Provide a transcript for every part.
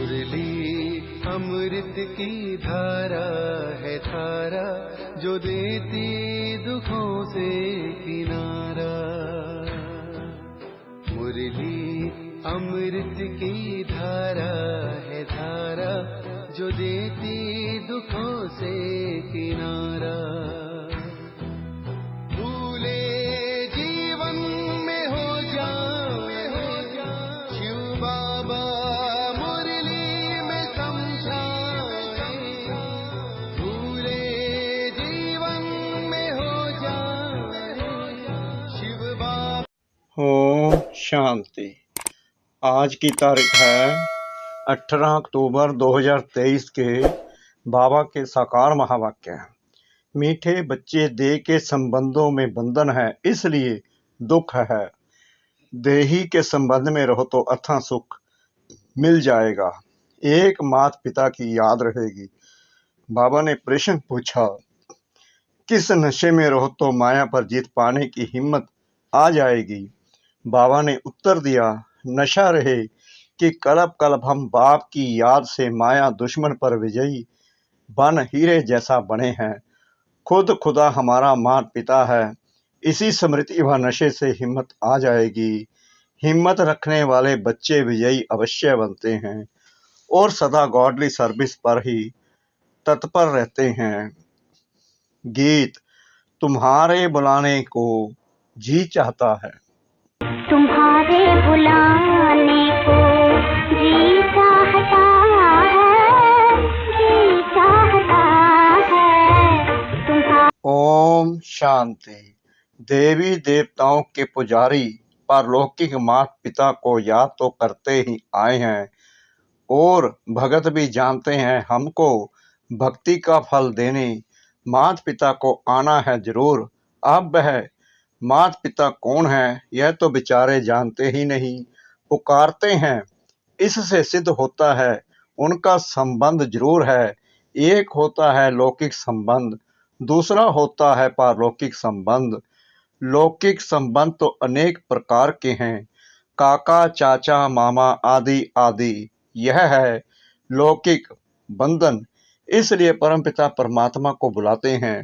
मुरली अमृत की धारा है धारा, जो देती दुखों से किनारा। मुरली अमृत की धारा है धारा, जो देती दुखों से किनारा। भूले जीवन में हो जाए शिव बाबा मुरली में समझाए। भूले जीवन में हो जाए शिव बाबा। ओम शांति। आज की तारीख है 18 अक्टूबर 2023 के बाबा के साकार महावाक्य। मीठे बच्चे देह के संबंधों में बंधन है, इसलिए दुख है। देही के संबंध में रहो तो अथाह सुख मिल जाएगा। एक माता पिता की याद रहेगी। बाबा ने प्रश्न पूछा, किस नशे में रहो तो माया पर जीत पाने की हिम्मत आ जाएगी। बाबा ने उत्तर दिया, नशा रहे कि कल्प कल्प हम बाप की याद से माया दुश्मन पर विजयी बन हीरे जैसा बने हैं। खुद खुदा हमारा माता पिता है। इसी स्मृति व नशे से हिम्मत आ जाएगी। हिम्मत रखने वाले बच्चे विजयी अवश्य बनते हैं और सदा गॉडली सर्विस पर ही तत्पर रहते हैं। गीत। तुम्हारे बुलाने को जी चाहता है। तुम्हारे बुलाने को जी चाहता है, जी चाहता है। ओम शांति। देवी देवताओं के पुजारी पारलौकिक माता पिता को याद तो करते ही आए हैं और भगत भी जानते हैं हमको भक्ति का फल देने माता पिता को आना है जरूर। अब वह माता पिता कौन है यह तो बेचारे जानते ही नहीं। पुकारते हैं, इससे सिद्ध होता है उनका संबंध जरूर है। एक होता है लौकिक संबंध, दूसरा होता है पारलौकिक संबंध। लौकिक संबंध तो अनेक प्रकार के हैं, काका चाचा मामा आदि आदि। यह है लौकिक बंधन। इसलिए परमपिता परमात्मा को बुलाते हैं।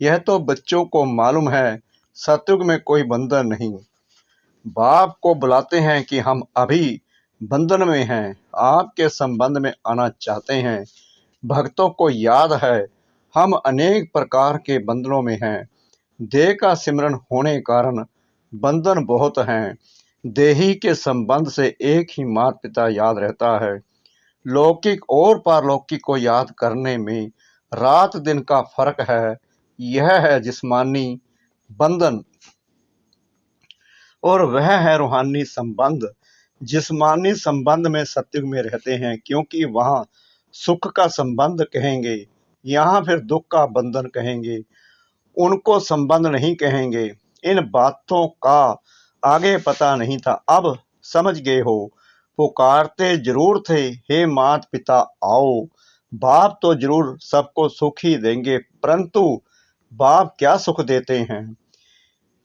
यह तो बच्चों को मालूम है, सतयुग में कोई बंधन नहीं। बाप को बुलाते हैं कि हम अभी बंधन में हैं, आपके संबंध में आना चाहते हैं। भक्तों को याद है हम अनेक प्रकार के बंधनों में हैं। देह का सिमरन होने कारण बंधन बहुत हैं। देही के संबंध से एक ही माता पिता याद रहता है। लौकिक और पारलौकिक को याद करने में रात दिन का फर्क है। यह है जिस्मानी बंधन और वह है रूहानी संबंध। जिस्मानी संबंध में सतयुग में रहते हैं, क्योंकि वहां सुख का संबंध कहेंगे, यहाँ फिर दुख का बंधन कहेंगे। उनको संबंध नहीं कहेंगे। इन बातों का आगे पता नहीं था, अब समझ गए हो। पुकारते जरूर थे, हे माता पिता आओ। बाप तो जरूर सबको सुख ही देंगे, परंतु बाप क्या सुख देते हैं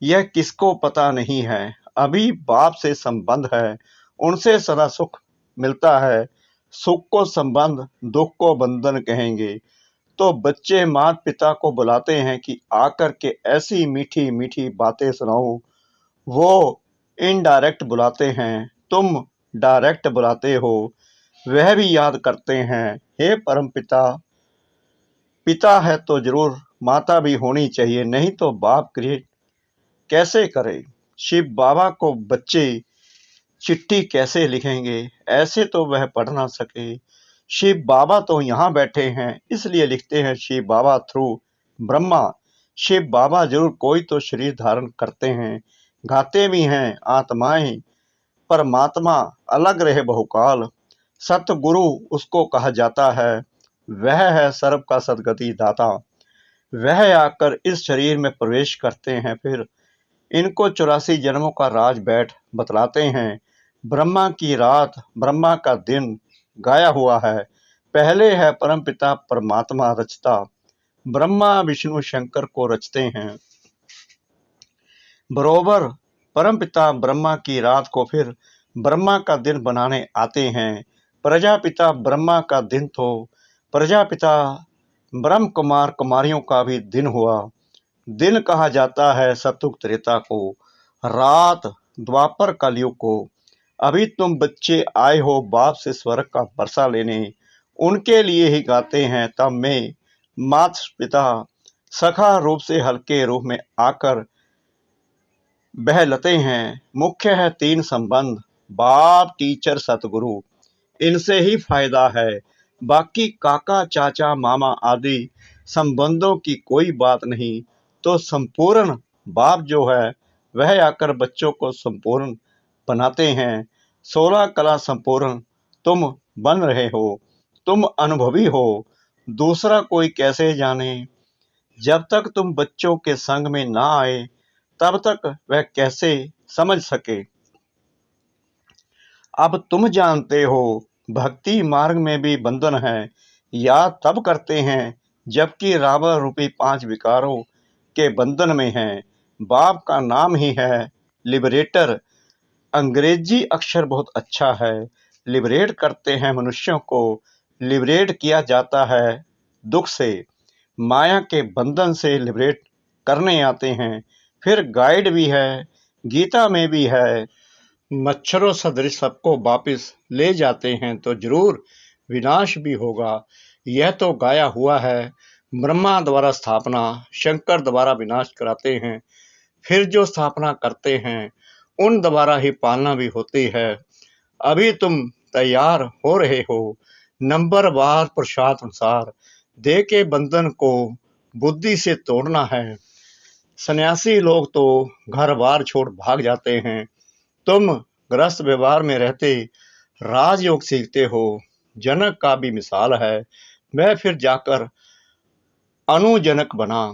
यह किसको पता नहीं है। अभी बाप से संबंध है, उनसे सदा सुख मिलता है। सुख को संबंध, दुख को बंधन कहेंगे। तो बच्चे माता पिता को बुलाते हैं कि आकर के ऐसी मीठी मीठी बातें सुनाओ। वो इनडायरेक्ट बुलाते हैं, तुम डायरेक्ट बुलाते हो। वह भी याद करते हैं, हे परम पिता। पिता है तो जरूर माता भी होनी चाहिए, नहीं तो बाप क्रिएट कैसे करे। शिव बाबा को बच्चे चिट्ठी कैसे लिखेंगे, ऐसे तो वह पढ़ ना सके। शिव बाबा तो यहाँ बैठे हैं, इसलिए लिखते हैं शिव बाबा थ्रू ब्रह्मा। शिव बाबा जरूर कोई तो शरीर धारण करते हैं, गाते भी हैं आत्माएं। परमात्मा अलग रहे बहुकाल, सतगुरु उसको कहा जाता है। वह है सर्व का सदगति दाता। वह आकर इस शरीर में प्रवेश करते हैं, फिर इनको 84 जन्मों का राज बैठ बतलाते हैं। ब्रह्मा की रात, ब्रह्मा का दिन गाया हुआ है। पहले है परमपिता परमात्मा रचता, ब्रह्मा विष्णु शंकर को रचते हैं। बरोबर परमपिता ब्रह्मा की रात को फिर ब्रह्मा का दिन बनाने आते हैं। प्रजापिता ब्रह्मा का दिन तो प्रजापिता ब्रह्म कुमार कुमारियों का भी दिन हुआ। दिन कहा जाता है सतयुग त्रेता को, रात द्वापर कलयुग को। अभी तुम बच्चे आए हो बाप से स्वर्ग का वर्षा लेने, उनके लिए ही गाते हैं तब में माता पिता सखा रूप से हल्के रूप में आकर बहलते हैं। मुख्य है 3 संबंध, बाप टीचर सतगुरु, इनसे ही फायदा है। बाकी काका चाचा मामा आदि संबंधों की कोई बात नहीं। तो संपूर्ण बाप जो है वह आकर बच्चों को संपूर्ण बनाते हैं। 16 कला संपूर्ण तुम बन रहे हो, तुम अनुभवी हो, दूसरा कोई कैसे जाने। जब तक तुम बच्चों के संग में ना आए तब तक वह कैसे समझ सके। अब तुम जानते हो भक्ति मार्ग में भी बंधन है, याद तब करते हैं जबकि रावण रूपी 5 विकारों के बंधन में हैं। बाप का नाम ही है लिबरेटर, अंग्रेजी अक्षर बहुत अच्छा है। लिबरेट करते हैं मनुष्यों को, लिबरेट किया जाता है दुख से, माया के बंधन से लिबरेट करने आते हैं। फिर गाइड भी है, गीता में भी है, मच्छरों सदृश सबको वापिस ले जाते हैं तो जरूर विनाश भी होगा। यह तो गाया हुआ है, ब्रह्मा द्वारा स्थापना, शंकर द्वारा विनाश कराते हैं, फिर जो स्थापना करते हैं उन द्वारा ही पालना भी होती है। अभी तुम तैयार हो रहे हो, नंबरवार प्रसाद अनुसार देह के बंधन को बुद्धि से तोड़ना है। सन्यासी लोग तो घर बार छोड़ भाग जाते हैं, तुम गृहस्थ व्यवहार में रहते राजयोग सीखते हो। जनक का भी मिसाल है, वह फिर जाकर अनुजनक बना।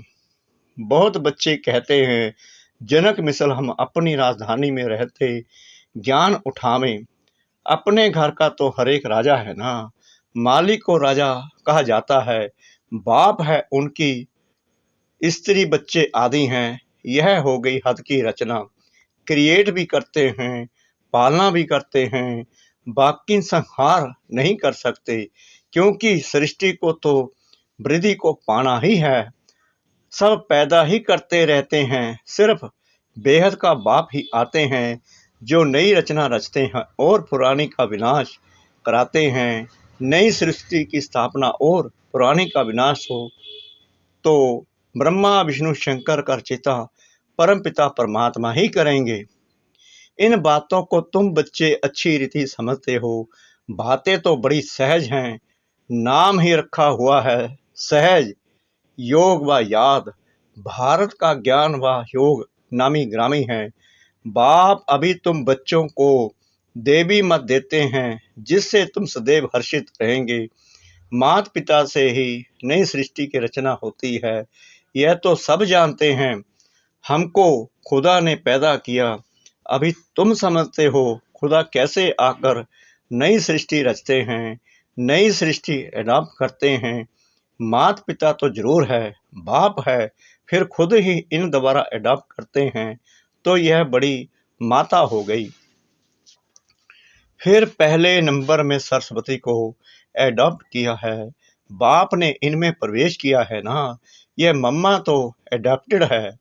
बहुत बच्चे कहते हैं जनक मिसल हम अपनी राजधानी में रहते ज्ञान उठावें। अपने घर का तो हर एक राजा है ना, मालिक को राजा कहा जाता है। बाप है उनकी स्त्री बच्चे आदि हैं। यह हो गई हद की रचना, क्रिएट भी करते हैं, पालना भी करते हैं, बाकी संहार नहीं कर सकते, क्योंकि सृष्टि को तो वृद्धि को पाना ही है। सब पैदा ही करते रहते हैं, सिर्फ बेहद का बाप ही आते हैं जो नई रचना रचते हैं और पुरानी का विनाश कराते हैं। नई सृष्टि की स्थापना और पुरानी का विनाश हो तो ब्रह्मा विष्णु शंकर का रचिता परम पिता परमात्मा ही करेंगे। इन बातों को तुम बच्चे अच्छी रीति समझते हो। बातें तो बड़ी सहज हैं, नाम ही रखा हुआ है सहज योग व याद। भारत का ज्ञान व योग नामी ग्रामी है। बाप अभी तुम बच्चों को देवी मत देते हैं जिससे तुम सदैव हर्षित रहेंगे। माता पिता से ही नई सृष्टि की रचना होती है, यह तो सब जानते हैं। हमको खुदा ने पैदा किया, अभी तुम समझते हो खुदा कैसे आकर नई सृष्टि रचते हैं, नई सृष्टि एडॉप्ट करते हैं। माता पिता तो जरूर है, बाप है, फिर खुद ही इन द्वारा एडॉप्ट करते हैं, तो यह बड़ी माता हो गई। फिर पहले नंबर में सरस्वती को एडॉप्ट किया है, बाप ने इनमें प्रवेश किया है ना। यह मम्मा तो एडॉप्टेड है,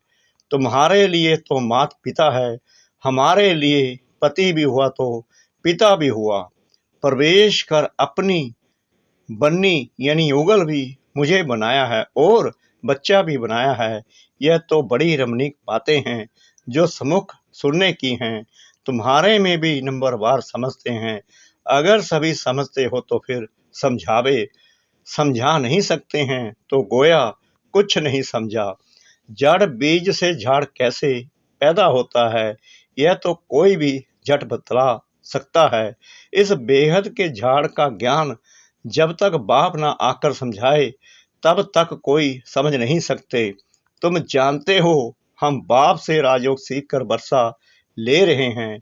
तुम्हारे लिए तो माता पिता है, हमारे लिए पति भी हुआ तो पिता भी हुआ। प्रवेश कर अपनी बन्नी यानी युगल भी मुझे बनाया है और बच्चा भी बनाया है। यह तो बड़ी रमणीक बातें हैं जो सम्मुख सुनने की हैं। तुम्हारे में भी नंबरवार समझते हैं। अगर सभी समझते हो तो फिर समझावे, समझा नहीं सकते हैं तो गोया कुछ नहीं समझा। जड़ बीज से झाड़ कैसे पैदा होता है, यह तो कोई भी झट बतला सकता है। इस बेहद के झाड़ का ज्ञान जब तक बाप ना आकर समझाए तब तक कोई समझ नहीं सकते। तुम जानते हो हम बाप से राजयोग सीख कर वर्षा ले रहे हैं,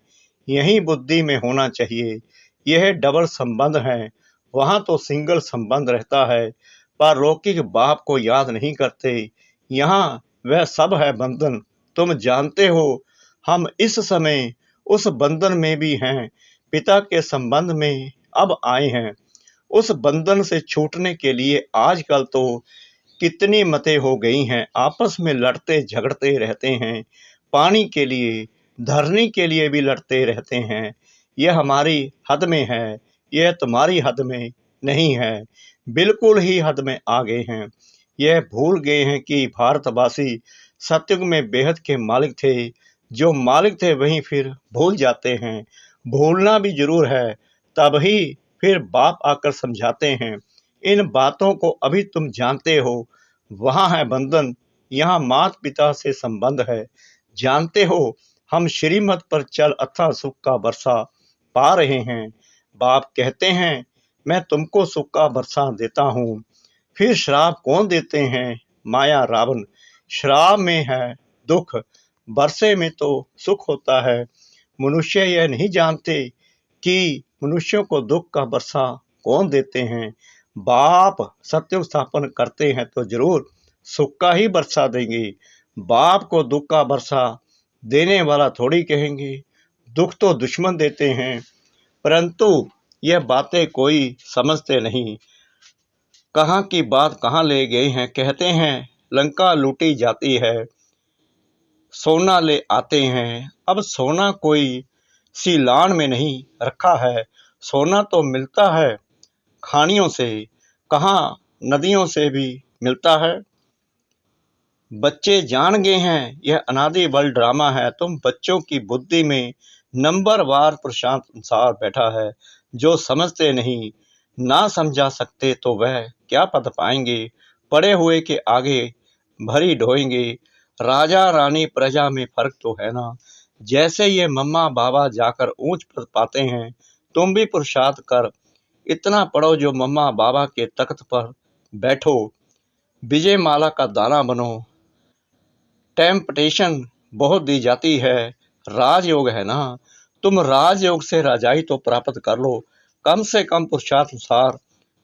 यही बुद्धि में होना चाहिए। यह डबल संबंध है, वहाँ तो सिंगल संबंध रहता है, पर लौकिक बाप को याद नहीं करते। यहाँ वह सब है बंधन। तुम जानते हो हम इस समय उस बंधन में भी हैं, पिता के संबंध में अब आए हैं। उस बंधन से छूटने के लिए आजकल तो कितनी मतें हो गई हैं, आपस में लड़ते झगड़ते रहते हैं, पानी के लिए, धरनी के लिए भी लड़ते रहते हैं। यह हमारी हद में है, यह तुम्हारी हद में नहीं है, बिल्कुल ही हद में आ गए हैं। यह भूल गए हैं कि भारतवासी सतयुग में बेहद के मालिक थे। जो मालिक थे वहीं फिर भूल जाते हैं। भूलना भी जरूर है, तभी फिर बाप आकर समझाते हैं। इन बातों को अभी तुम जानते हो। वहाँ है बंधन, यहाँ माता पिता से संबंध है। जानते हो हम श्रीमत पर चल अथाह सुख का बरसा पा रहे हैं। बाप कहते हैं मैं तुमको सुख का बरसा देता हूँ। फिर श्राप कौन देते हैं? माया रावण। श्राप में है दुख, बरसे में तो सुख होता है। मनुष्य यह नहीं जानते कि मनुष्यों को दुख का बरसा कौन देते हैं। बाप सत्युग स्थापन करते हैं तो जरूर सुख का ही बरसा देंगे। बाप को दुख का बरसा देने वाला थोड़ी कहेंगे। दुख तो दुश्मन देते हैं, परंतु यह बातें कोई समझते नहीं। कहाँ की बात कहाँ ले गए हैं। कहते हैं लंका लूटी जाती है, सोना ले आते हैं। अब सोना कोई सीलान में नहीं रखा है। सोना तो मिलता है खानियों से, कहाँ नदियों से भी मिलता है। बच्चे जान गए हैं यह अनादि बल ड्रामा है। तुम बच्चों की बुद्धि में नंबरवार प्रशांत संसार बैठा है। जो समझते नहीं, ना समझा सकते तो वह क्या पद पाएंगे। पड़े हुए के आगे भरी ढोएंगे। राजा रानी प्रजा में फर्क तो है ना। जैसे ये मम्मा बाबा जाकर ऊंच पद पाते हैं, तुम भी पुरुषार्थ कर इतना पढ़ो जो मम्मा बाबा के तख्त पर बैठो, विजय माला का दाना बनो। टेम्पटेशन बहुत दी जाती है, राजयोग है ना। तुम राजयोग से राजाई तो प्राप्त कर लो। कम से कम पुरुषार्थ अनुसार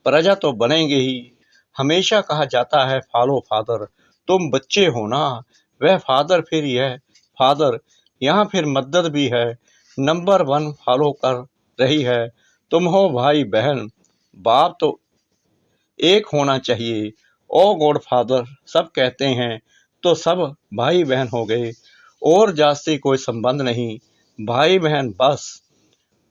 प्रजा तो बनेंगे ही। हमेशा कहा जाता है फॉलो फादर। तुम बच्चे हो ना, वह फादर फिर यह फादर। यहाँ फिर मदद भी है। नंबर 1 फॉलो कर रही है। तुम हो भाई बहन, बाप तो एक होना चाहिए। ओ गॉड फादर सब कहते हैं तो सब भाई बहन हो गए, और जास्ती कोई संबंध नहीं, भाई बहन बस।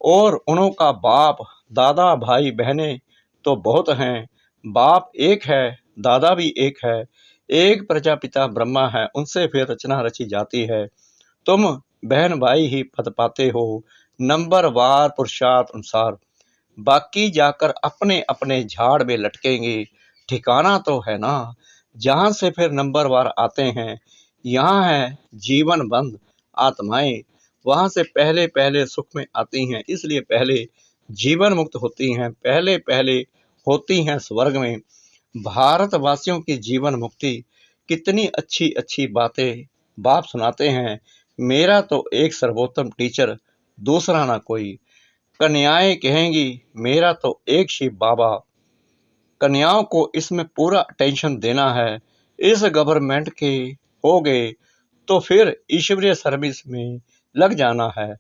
और उन्हों का बाप दादा भाई बहने तो बहुत हैं। बाप एक है, दादा भी एक है। एक प्रजापिता ब्रह्मा है, उनसे फिर रचना रची जाती है। तुम बहन भाई ही पद पाते हो, नंबर वार पुरुषार्थ अनुसार। बाकी जाकर अपने अपने झाड़ में लटकेंगे। ठिकाना तो है ना, जहां से फिर नंबर वार आते हैं। यहाँ है जीवन बंद आत्माएं, वहां से पहले पहले सुख में आती हैं, इसलिए पहले जीवन मुक्त होती हैं, पहले पहले होती हैं स्वर्ग में। भारतवासियों की जीवन मुक्ति कितनी अच्छी अच्छी बातें बाप सुनाते हैं। मेरा तो एक सर्वोत्तम टीचर, दूसरा ना कोई। कन्याएं कहेंगी मेरा तो एक शिव बाबा। कन्याओं को इसमें पूरा अटेंशन देना है। इस गवर्नमेंट के हो गए तो फिर ईश्वरीय सर्विस में लग जाना है।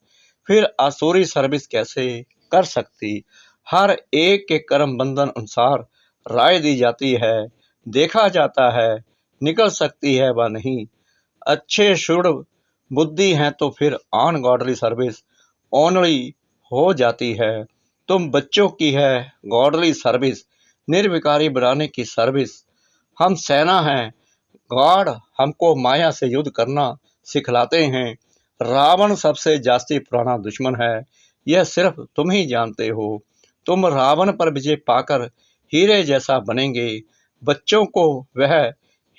फिर आसुरी सर्विस कैसे कर सकती। हर एक के कर्म बंधन अनुसार राय दी जाती है, देखा जाता है निकल सकती है व नहीं। अच्छे शुद्ध बुद्धि हैं तो फिर ऑन गॉडली सर्विस ओनली हो जाती है। तुम बच्चों की है गॉडली सर्विस, निर्विकारी बनाने की सर्विस। हम सेना हैं, गॉड हमको माया से युद्ध करना सिखलाते हैं। रावण सबसे जास्ती पुराना दुश्मन है, यह सिर्फ तुम ही जानते हो। तुम रावण पर विजय पाकर हीरे जैसा बनेंगे। बच्चों को वह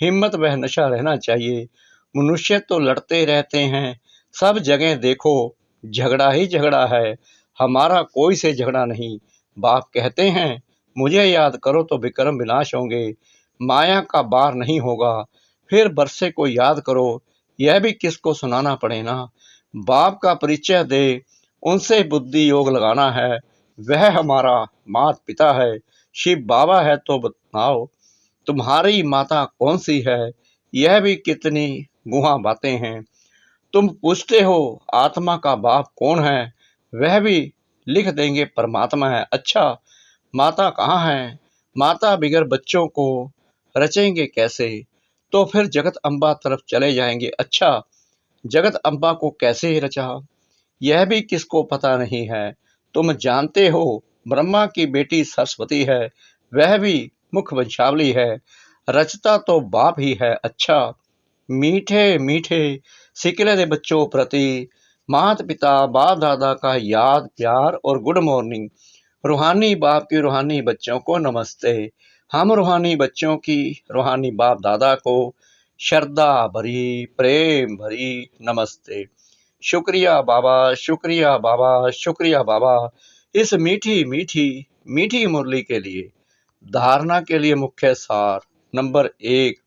हिम्मत वह नशा रहना चाहिए। मनुष्य तो लड़ते रहते हैं, सब जगह देखो झगड़ा ही झगड़ा है। हमारा कोई से झगड़ा नहीं। बाप कहते हैं मुझे याद करो तो विक्रम विनाश होंगे, माया का बार नहीं होगा। फिर बरसे को याद करो, यह भी किसको सुनाना पड़े ना। बाप का परिचय दे, उनसे बुद्धि योग लगाना है। वह हमारा माता पिता है, शिव बाबा है तो बताओ तुम्हारी माता कौन सी है। यह भी कितनी गुहा बातें हैं। तुम पूछते हो आत्मा का बाप कौन है, वह भी लिख देंगे परमात्मा है। अच्छा, माता कहाँ है? माता बिगर बच्चों को रचेंगे कैसे? तो फिर जगत अम्बा तरफ चले जाएंगे। अच्छा, जगत अम्बा को कैसे रचा, यह भी किसको पता नहीं है। तुम जानते हो ब्रह्मा की बेटी सरस्वती है, वह भी मुख वंशावली है, रचता तो बाप ही है। अच्छा, मीठे मीठे सिकले दे बच्चों प्रति माता पिता बाप दादा का याद प्यार और गुड मॉर्निंग। रूहानी बाप की रूहानी बच्चों को नमस्ते। हम रूहानी बच्चों की रूहानी बाप दादा को श्रद्धा भरी प्रेम भरी नमस्ते। शुक्रिया बाबा, शुक्रिया बाबा, शुक्रिया बाबा इस मीठी मीठी मीठी मुरली के लिए। धारणा के लिए मुख्य सार नंबर 1,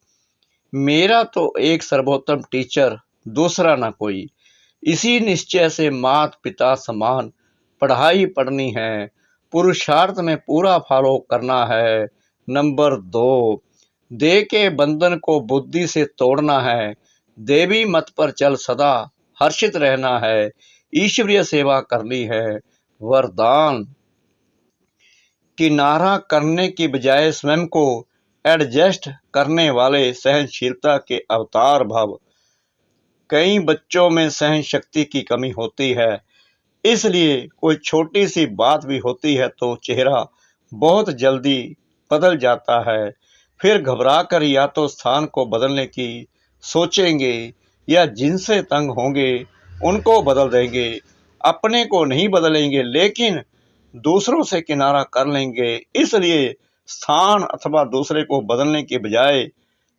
मेरा तो एक सर्वोत्तम टीचर दूसरा ना कोई। इसी निश्चय से माता पिता समान पढ़ाई पढ़नी है, पुरुषार्थ में पूरा फॉलो करना है। नंबर 2, देह के बंधन को बुद्धि से तोड़ना है, देवी मत पर चल सदा हर्षित रहना है, ईश्वरीय सेवा करनी है। वरदान, किनारा करने की बजाय स्वयं को एडजस्ट करने वाले सहनशीलता के अवतार भव। कई बच्चों में सहन शक्ति की कमी होती है, इसलिए कोई छोटी सी बात भी होती है तो चेहरा बहुत जल्दी बदल जाता है। फिर घबराकर या तो स्थान को बदलने की सोचेंगे या जिनसे तंग होंगे उनको बदल देंगे। अपने को नहीं बदलेंगे लेकिन दूसरों से किनारा कर लेंगे। इसलिए स्थान अथवा दूसरे को बदलने के बजाय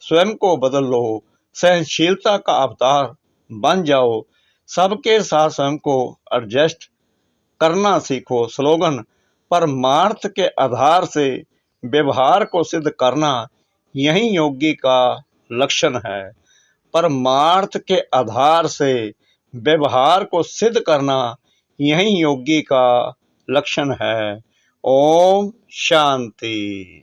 स्वयं को बदल लो, सहनशीलता का अवतार बन जाओ, सबके साथ स्वयं को एडजस्ट करना सीखो। स्लोगन, परमार्थ के आधार से व्यवहार को सिद्ध करना यही योगी का लक्षण है। परमार्थ के आधार से व्यवहार को सिद्ध करना यही योगी का लक्षण है। ओम शांति।